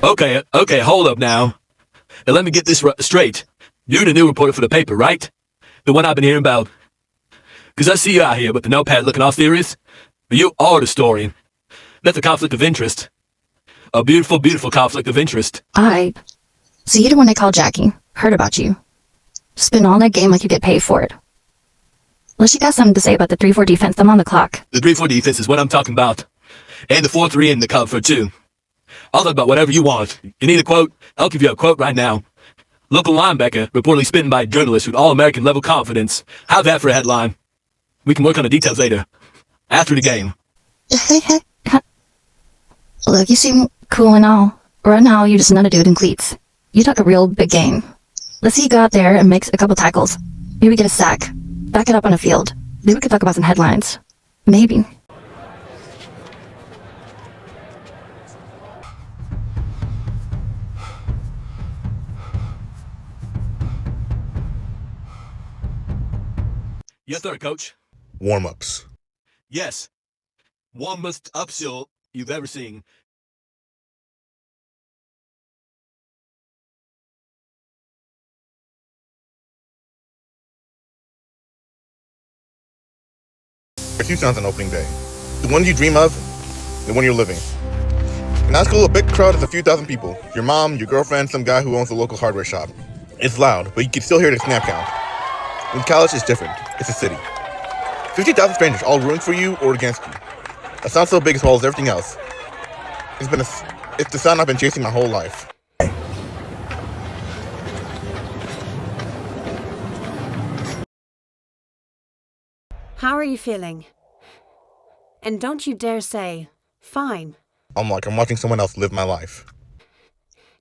Okay, hold up now. And let me get this straight. You're the new reporter for the paper, right? The one I've been hearing about. 'Cause I see you out here with the notepad looking all serious. But you are the historian. That's a conflict of interest. A beautiful, beautiful conflict of interest. So you're the one they call Jackie. Heard about you. Spin all that game like you get paid for it. Unless you got something to say about the 3-4 defense, I'm on the clock. The 3-4 defense is what I'm talking about. And the 4-3 in the cover, too. I'll talk about whatever you want. You need a quote? I'll give you a quote right now. Local linebacker reportedly spitting by a journalist with all-American level confidence. How's that for a headline? We can work on the details later. After the game. Look, you seem cool and all. Right now, you're just another dude in cleats. You talk a real big game. Let's see you go out there and make a couple tackles. Maybe get a sack. Back it up on the field. Then we could talk about some headlines. Maybe. Yes, sir, Coach. Warm-ups. Yes. Warmest upshill you've ever seen. There's two sounds on opening day. The one you dream of, the one you're living. In high school, a big crowd is a few thousand people. Your mom, your girlfriend, some guy who owns a local hardware shop. It's loud, but you can still hear the snap count. In college, it's different. It's a city. 50,000 strangers all rooting for you or against you. A sound so big as well as everything else. It's the sound I've been chasing my whole life. How are you feeling? And don't you dare say, fine. I'm watching someone else live my life.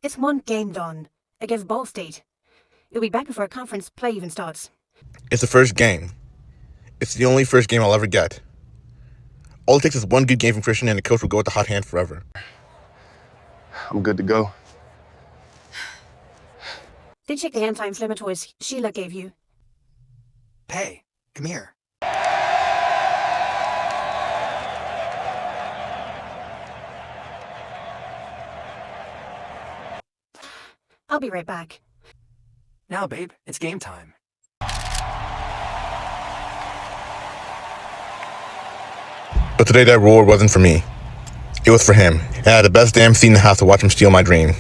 It's one game done, against Ball State. You'll be back before conference play even starts. It's the first game. It's the only first game I'll ever get. All it takes is one good game from Christian and the coach will go with the hot hand forever. I'm good to go. Did you check the anti-inflammatories Sheila gave you? Hey, come here. I'll be right back. Now, babe, it's game time. But today that reward wasn't for me. It was for him. And I had the best damn seat in the house to watch him steal my dream.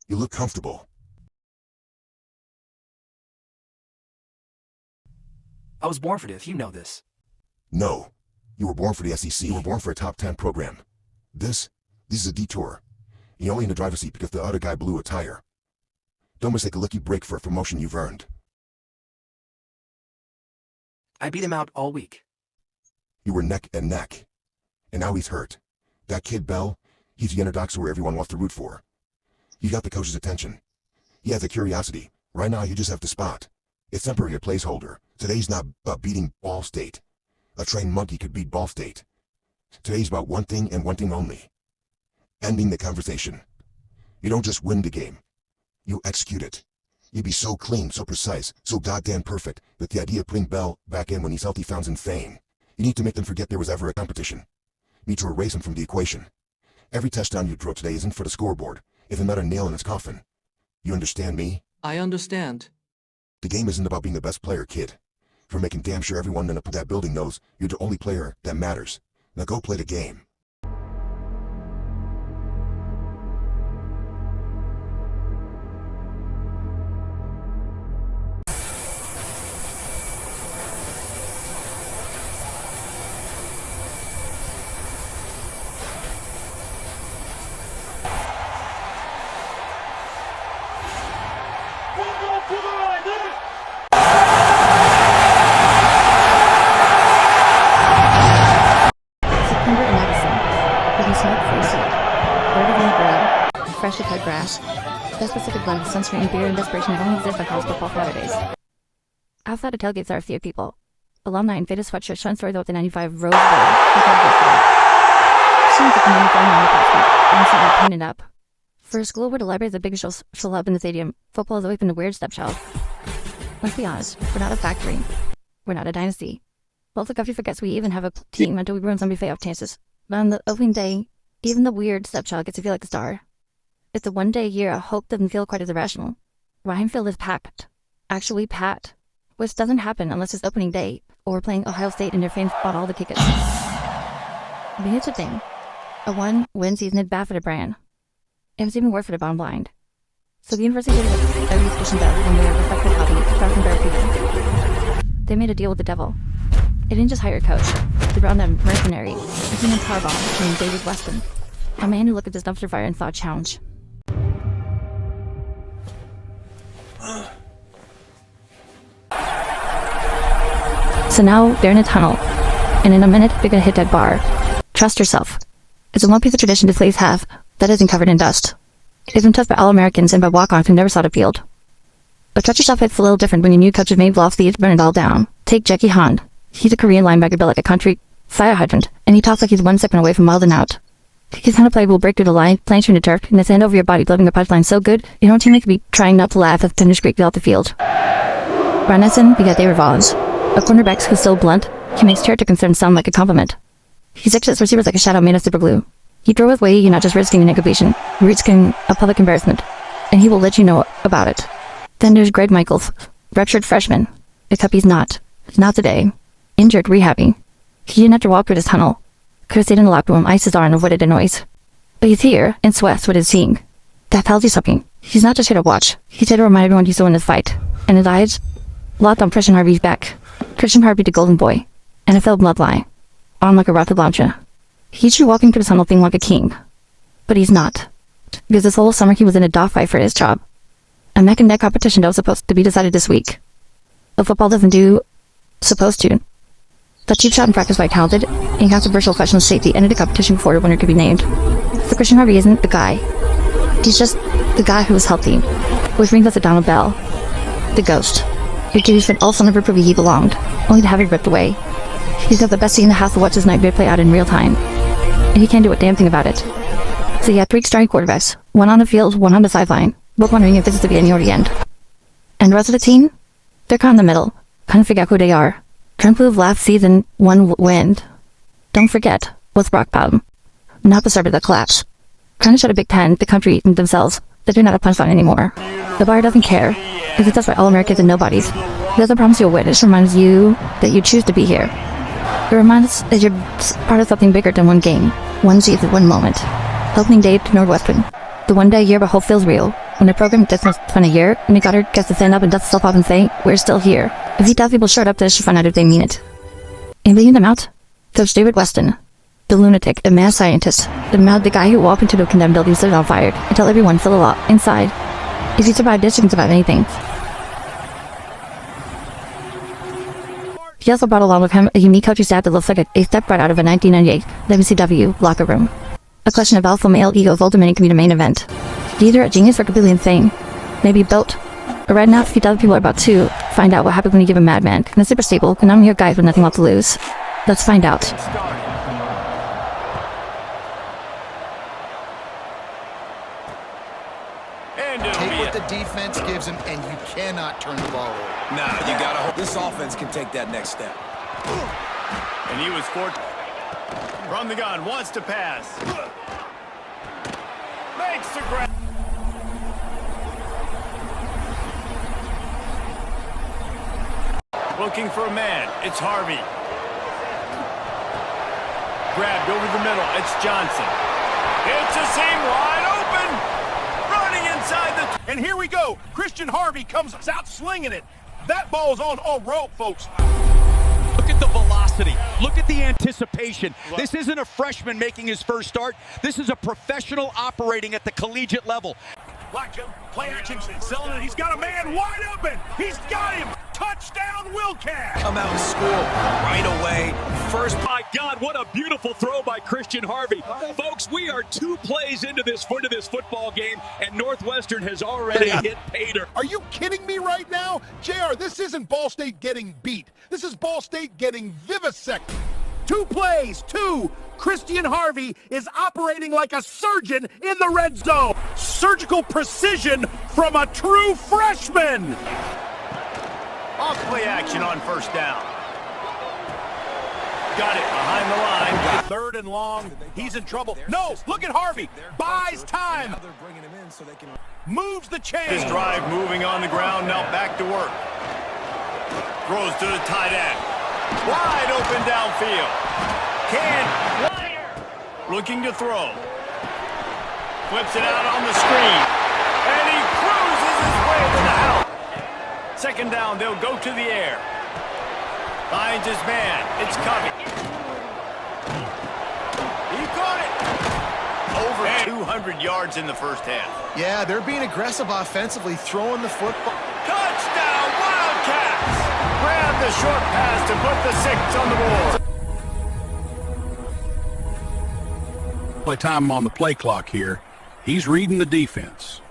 You look comfortable. I was born for this, you know this. No. You were born for the SEC. You were born for a top 10 program. This is a detour. You're only in the driver's seat because the other guy blew a tire. Don't mistake a lucky break for a promotion you've earned. I beat him out all week. You were neck and neck. And now he's hurt. That kid, Bell, he's the underdog who everyone wants to root for. You got the coach's attention. He has a curiosity. Right now, you just have to spot. It's temporary, a placeholder. Today's not about beating Ball State. A trained monkey could beat Ball State. Today's about one thing and one thing only. Ending the conversation. You don't just win the game. You execute it. You be so clean, so precise, so goddamn perfect that the idea of putting Bell back in when he's healthy sounds insane. You need to make them forget there was ever a competition. You need to erase him from the equation. Every touchdown you throw today isn't for the scoreboard. It's another nail in its coffin. You understand me? I understand. The game isn't about being the best player, kid. For making damn sure everyone in that building knows you're the only player that matters. Now go play the game. Freshly cut grass. That specific blend of sunscreen, beer, and desperation that only exists on college football Saturdays. Outside of tailgates are a few people. alumni in faded sweatshirts trying to story about the 95 Rose Bowl. Students at the 95 moment last week, and started painted up. For a school where the library is the biggest show up in the stadium, football has always been a weird stepchild. Let's be honest, we're not a factory. We're not a dynasty. Well, the country forgets we even have a team until we ruin some playoff chances. But on the opening day, even the weird stepchild gets to feel like a star. It's a one day a year, hope doesn't feel quite as irrational. Ryan Field is packed. Actually packed. Which doesn't happen unless it's opening day, or we're playing Ohio State and their fans bought all the tickets. But here's the thing. A one-win season is bad for the brand. It was even worse for the bottom line. So the university did what every position does when they're respectful hobby, stars and better people. They made a deal with the devil. They didn't just hire a coach. They brought in a mercenary, a human Harbaugh named David Weston. A man who looked at this dumpster fire and thought challenge. So now they're in a tunnel, and in a minute they're gonna hit that bar. Trust yourself. It's a one piece of tradition the slaves have that isn't covered in dust. It's been tough by All-Americans and by walk-ons who never saw the field. But trust yourself hits a little different when your new coach has made off the burn it all down. Take Jackie Han. He's a Korean linebacker built like a country fire hydrant, and he talks like he's 1 second away from wilding out. His kind of play will break through the line, planch you in the turf, and his hand over your body, delivering a punchline so good, your own teammate could be trying not to laugh as the tender squeak out the field. Brandon, we got David Vaughns. A cornerback who's so blunt, he makes character concern sound like a compliment. He exits receivers like a shadow made of super glue. He throws his way, you're not just risking an incompletion, you're risking a public embarrassment, and he will let you know about it. Then there's Greg Michaels, ruptured freshman, except he's not today. Injured, rehabbing. He didn't have to walk through this tunnel. Could have stayed in the locker room, iced his arm, and avoided the noise. But he's here, in sweats, with his team. That tells you something. He's not just here to watch. He's here to remind everyone he's still in this fight. And his eyes locked on Christian Harvey's back. Christian Harvey, the golden boy. NFL bloodline. Armed like a rocket launcher. He should walk into the tunnel feeling like a king. But he's not. Because this whole summer he was in a dogfight for his job. A neck and neck competition that was supposed to be decided this week. But football doesn't do supposed to. The cheap shot in practice by talented and controversial question of safety ended the competition before the winner could be named. So Christian Harvey isn't the guy. He's just the guy who was healthy. Which brings us to Donald Bell. The ghost. Your kid who spent all summer proving he belonged, only to have it ripped away. He's got the best seat in the house to watch his nightmare play out in real time. And he can't do a damn thing about it. So he had 3 starting quarterbacks, one on the field, one on the sideline, both wondering if this is the beginning or the end. And the rest of the team? They're caught in the middle, trying to figure out who they are. Trying to prove last season one win. Don't forget, what's rock bottom? Not the start of the collapse. Trying to show the Big Ten, the country, and themselves that they're not a punchline anymore. The bar doesn't care, because it's just for all Americans and nobodies. It doesn't promise you a win, it just reminds you that you choose to be here. It reminds us that you're part of something bigger than one game, one season, one moment. Opening day to Northwestern. The one day a year but hope feels real. When the program does not spend a year, and the Goddard gets to stand up and dust itself off and say, we're still here. If he tells people short up, they should find out if they mean it. And leading them out, Coach David Weston, the lunatic, the mad scientist, the guy who walked into the condemned building set it on fire and tell everyone still alive inside. If he survived this, he can survive anything. He also brought along with him a unique coaching staff that looks like a step right out of a 1998 WCW locker room. A collection of alpha male egos Old Dominion can be the main event. He's either a genius or completely insane. Maybe both. But right now, 50,000 people are about to find out what happens when you give a madman and a super stable, and I'm your guys with nothing left to lose. Let's find out. Take what the defense gives him, and you cannot turn the ball over. Nah, you gotta hope this offense can take that next step. And he was fortunate. From the gun, wants to pass. Makes the grab. Looking for a man. It's Harvey. Grabbed over the middle. It's Johnson. It's a seam wide open. Running inside the... And here we go. Christian Harvey comes out slinging it. That ball's on rope, folks. Look at the velocity. Look at the anticipation. This isn't a freshman making his first start. This is a professional operating at the collegiate level. Watch him. Play action. Selling it. He's got a man wide open. He's got him. Touchdown, Wildcat. Come out and score right away. First by God, what a beautiful throw by Christian Harvey. Folks, we are 2 plays into this football game, and Northwestern has already hit pay dirt. Are you kidding me right now? JR, this isn't Ball State getting beat. This is Ball State getting vivisected. 2 plays, 2. Christian Harvey is operating like a surgeon in the red zone. Surgical precision from a true freshman. Off play action on first down. Got it behind the line. 3rd and long. He's in trouble. No, look at Harvey. Buys time. Moves the chain. This drive moving on the ground. Now back to work. Throws to the tight end. Wide open downfield. Looking to throw. Flips it out on the screen. And he cruises his way to the house. 2nd down, they'll go to the air. Finds his man. It's Covey. He caught it. Over 200 yards in the first half. Yeah, they're being aggressive offensively, throwing the football. Touchdown, Wildcats! Grab the short pass to put the 6 on the board. Play time on the play clock here. He's reading the defense,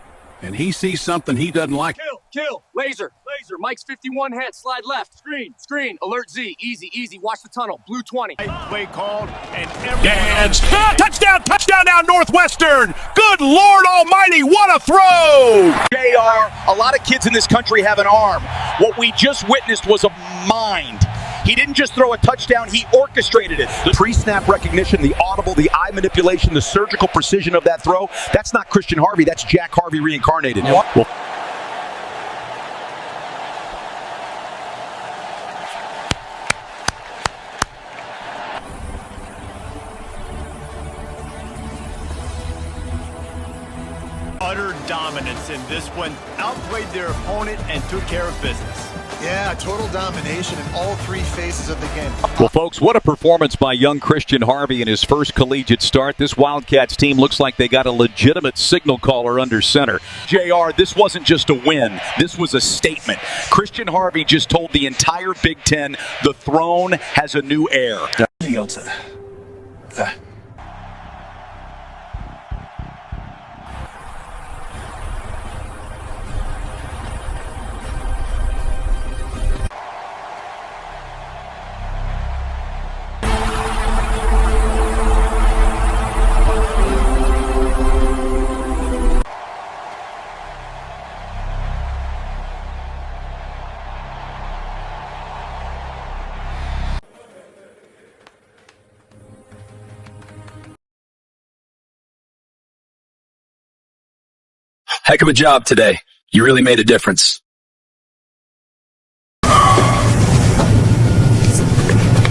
and he sees something he doesn't like. Kill, laser, Mike's 51 head, slide left, screen, alert Z, easy, watch the tunnel, blue 20. Play called, and Dance. Touchdown now, Northwestern! Good Lord Almighty, what a throw! JR, a lot of kids in this country have an arm. What we just witnessed was a mind. He didn't just throw a touchdown, he orchestrated it. The pre-snap recognition, the audible, the eye manipulation, the surgical precision of that throw, that's not Christian Harvey, that's Jack Harvey reincarnated. Well, utter dominance in this one. Outplayed their opponent and took care of business. Yeah, total domination in all 3 phases of the game. well, folks, what a performance by young Christian Harvey in his first collegiate start. This Wildcats team looks like they got a legitimate signal caller under center. JR, this wasn't just a win. This was a statement. Christian Harvey just told the entire Big Ten the throne has a new heir. Heck of a job today. You really made a difference.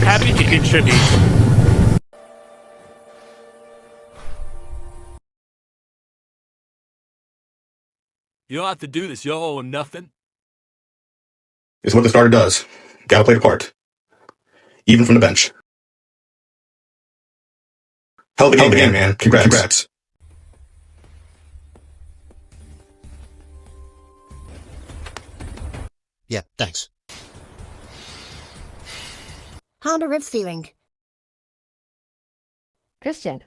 Happy to contribute. You don't have to do this, yo, or nothing. It's what the starter does. Gotta play the part. Even from the bench. Hell of a game, man. Congrats. Yeah, thanks. How the ribs feeling? Christian.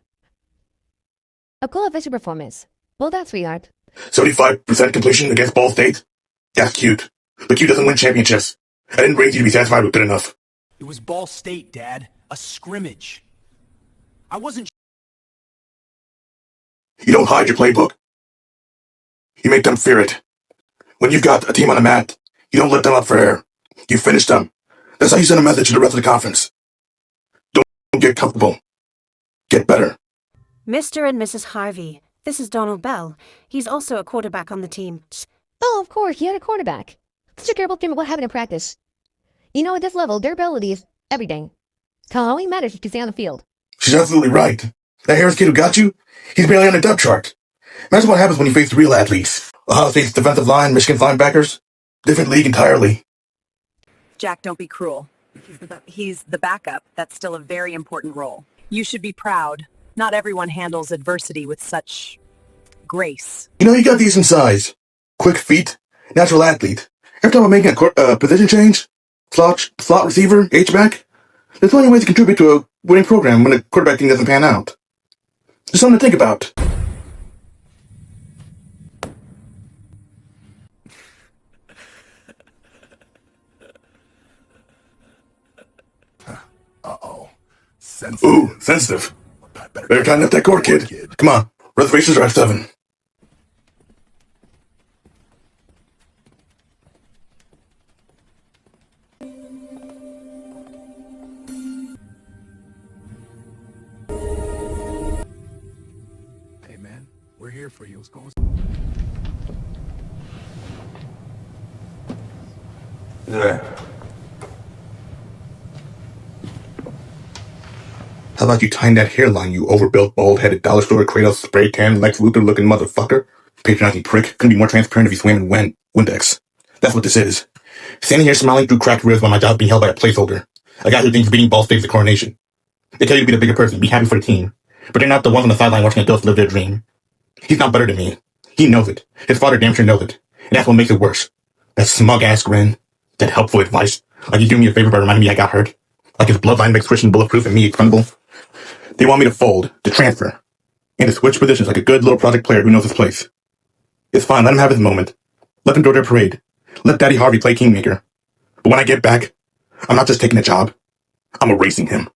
A cool official performance. Well, that's sweetheart. 75% completion against Ball State? That's cute. But Q doesn't win championships. I didn't raise you to be satisfied with good enough. It was Ball State, Dad. A scrimmage. I wasn't... You don't hide your playbook. You make them fear it. When you've got a team on the mat, you don't let them up for air. You finish them. That's how you send a message to the rest of the conference. Don't get comfortable. Get better. Mr. and Mrs. Harvey, this is Donald Bell. He's also a quarterback on the team. Oh, of course, he had a quarterback. Such a careful thing what happened in practice. You know, at this level, durability is everything. All he matters is to stay on the field. She's absolutely right. That Harris kid who got you, he's barely on the depth chart. Imagine what happens when you face real athletes. Ohio State's defensive line, Michigan's linebackers. Different league entirely. Jack, don't be cruel. He's the backup. That's still a very important role. You should be proud. Not everyone handles adversity with such grace. You know, you got decent size. Quick feet. Natural athlete. Every time I'm making a position change, slot receiver, H-back, there's plenty of ways to contribute to a winning program when the quarterback thing doesn't pan out. Just something to think about. Uh-oh. Sensitive. Ooh, sensitive. Better tighten up that cord, kid. Come on, reservations are at 7. Hey, man, we're here for you. What's going on? Yeah. How about you tying that hairline, you overbuilt, bald-headed, dollar store, Kratos, spray tan, Lex Luthor-looking motherfucker? Patronizing prick. Couldn't be more transparent if you swam in Windex. That's what this is. Standing here smiling through cracked ribs while my job's being held by a placeholder. A guy who thinks beating Ball State's the coronation. They tell you to be the bigger person, be happy for the team. But they're not the ones on the sideline watching adults live their dream. He's not better than me. He knows it. His father damn sure knows it. And that's what makes it worse. That smug-ass grin. That helpful advice. Like you do me a favor by reminding me I got hurt. Like his bloodline makes Christian bulletproof and me expendable. They want me to fold, to transfer, and to switch positions like a good little project player who knows his place. It's fine, let him have his moment. Let them do their parade. Let Daddy Harvey play kingmaker. But when I get back, I'm not just taking a job. I'm erasing him.